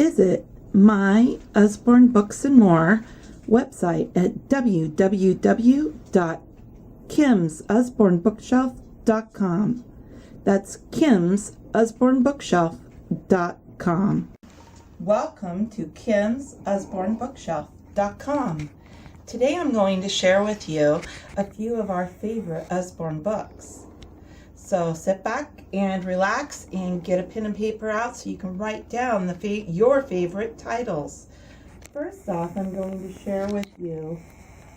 visit my Usborne Books and More website at www.kimsusbornebookshelf.com. That's kimsusbornebookshelf.com. Welcome to kimsusbornebookshelf.com. Today I'm going to share with you a few of our favorite Usborne books. So sit back and relax and get a pen and paper out so you can write down your favorite titles. First off, I'm going to share with you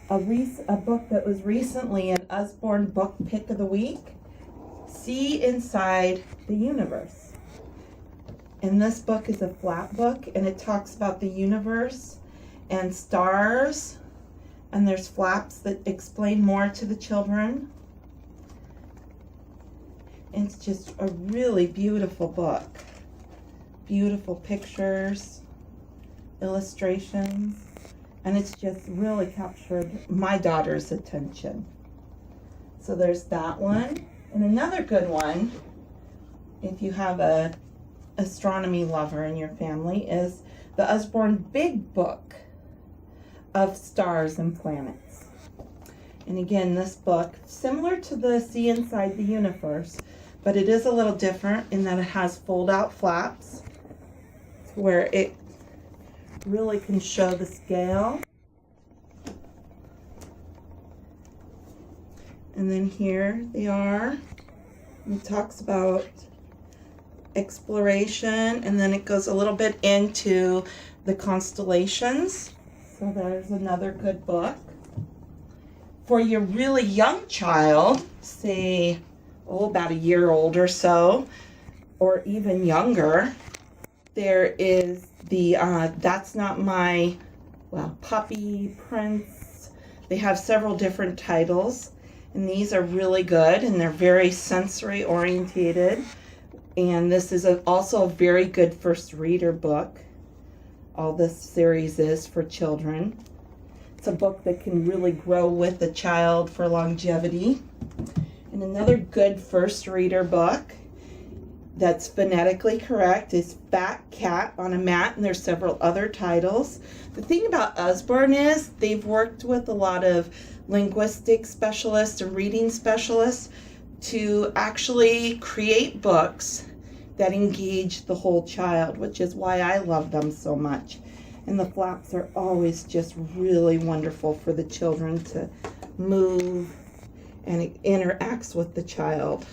a book that was recently an Usborne Book Pick of the Week, See Inside the Universe. And this book is a flap book, and it talks about the universe and stars, and there's flaps that explain more to the children. It's just a really beautiful book. Beautiful pictures, illustrations, and it's just really captured my daughter's attention. So there's that one. And another good one, if you have a astronomy lover in your family, is the Usborne Big Book of Stars and Planets. And again, this book, similar to the See Inside the Universe, but it is a little different in that it has fold-out flaps where it really can show the scale. And then here they are. It talks about exploration, and then it goes a little bit into the constellations. So there's another good book. For your really young child, say, about a year old or so, or even younger, there is the That's Not My, Puppy, Prince. They have several different titles, and these are really good, and they're very sensory orientated. And this is also a very good first reader book. All this series is for children. It's a book that can really grow with the child for longevity. And another good first reader book that's phonetically correct is Fat Cat on a Mat, and there's several other titles. The thing about Usborne is they've worked with a lot of linguistic specialists and reading specialists to actually create books that engage the whole child, which is why I love them so much. And the flaps are always just really wonderful for the children to move, and it interacts with the child.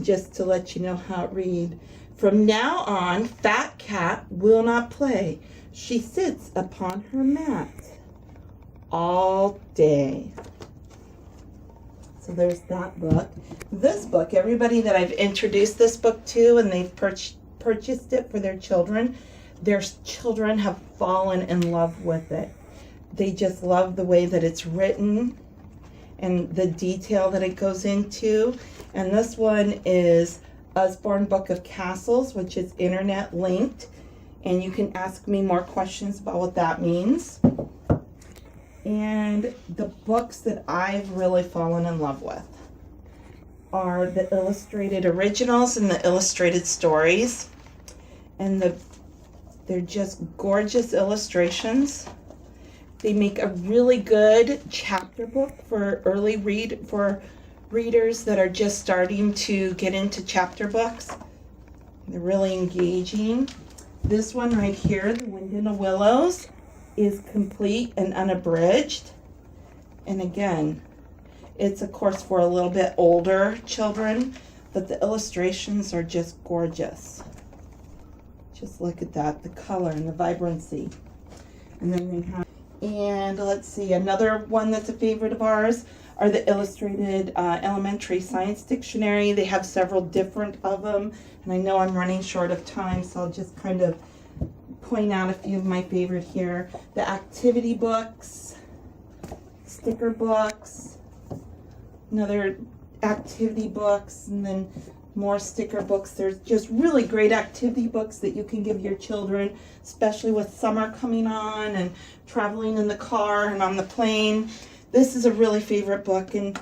Just to let you know how it reads. From now on, Fat Cat will not play. She sits upon her mat all day. So there's that book. This book, everybody that I've introduced this book to and they've purchased it for their children have fallen in love with it. They just love the way that it's written and the detail that it goes into. And this one is Usborne Book of Castles, which is internet linked. And you can ask me more questions about what that means. And the books that I've really fallen in love with are the illustrated originals and the illustrated stories. And they're just gorgeous illustrations. They make a really good chapter book for readers that are just starting to get into chapter books. They're really engaging. This one right here, The Wind in the Willows, is complete and unabridged. And again, it's of course for a little bit older children, but the illustrations are just gorgeous. Just look at that, the color and the vibrancy. And then they have, and let's see, another one that's a favorite of ours are the illustrated elementary science dictionary. They have several different of them, and I know I'm running short of time, so I'll just kind of point out a few of my favorite here. The activity books, sticker books, another activity books, and then more sticker books. There's just really great activity books that you can give your children, especially with summer coming on and traveling in the car and on the plane. This is a really favorite book, and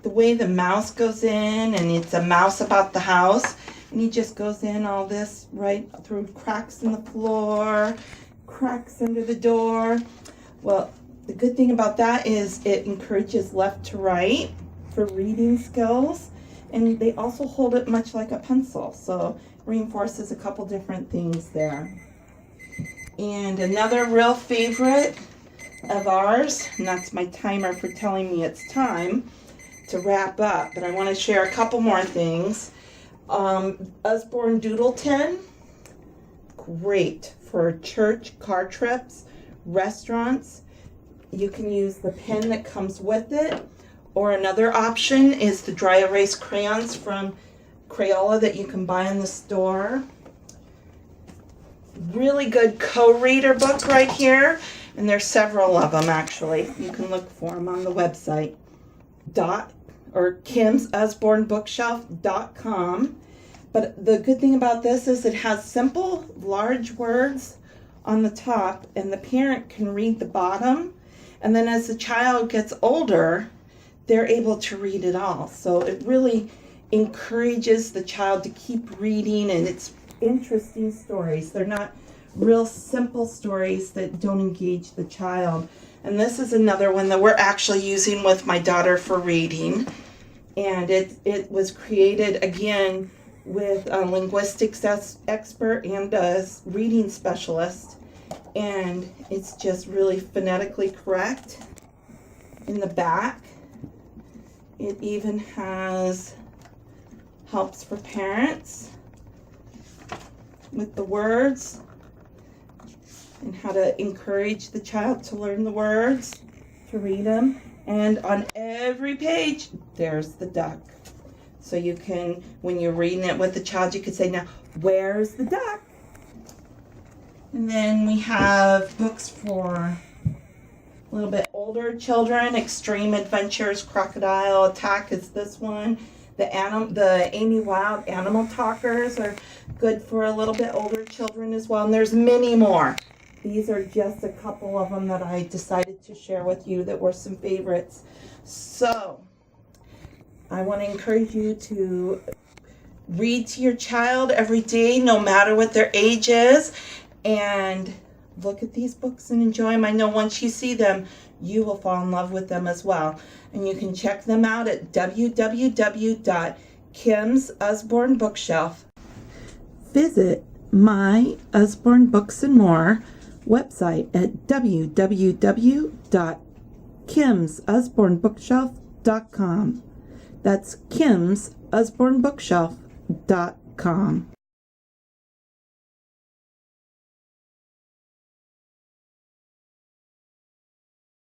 the way the mouse goes in, and it's a mouse about the house, And he just goes in all this right through cracks in the floor, cracks under the door. Well, the good thing about that is it encourages left to right for reading skills. And they also hold it much like a pencil, so reinforces a couple different things there. And another real favorite of ours, and that's my timer for telling me it's time to wrap up, but I want to share a couple more things. Usborne Doodle Tin, great for church, car trips, restaurants. You can use the pen that comes with it, or another option is the dry erase crayons from Crayola that you can buy in the store. Really good co-reader book right here, and there's several of them actually. You can look for them on the website. KimsUsborneBookshelf.com. But the good thing about this is it has simple, large words on the top, and the parent can read the bottom. And then as the child gets older, they're able to read it all. So it really encourages the child to keep reading, and it's interesting stories. They're not real simple stories that don't engage the child. And this is another one that we're actually using with my daughter for reading. And it was created again with a linguistics expert and a reading specialist. And it's just really phonetically correct. In the back, it even has helps for parents with the words and how to encourage the child to learn the words, to read them. And on every page, there's the duck. So you can, when you're reading it with the child, you could say, now, where's the duck? And then we have books for a little bit older children. Extreme Adventures, Crocodile Attack is this one. The Amy Wild Animal Talkers are good for a little bit older children as well. And there's many more. These are just a couple of them that I decided to share with you that were some favorites. So I want to encourage you to read to your child every day, no matter what their age is, and look at these books and enjoy them. I know once you see them, you will fall in love with them as well. And you can check them out at www.KimsUsborneBookshelf. Visit my Usborne Books and More website at www.KimsUsborneBookshelf.com. That's KimsUsborneBookshelf.com.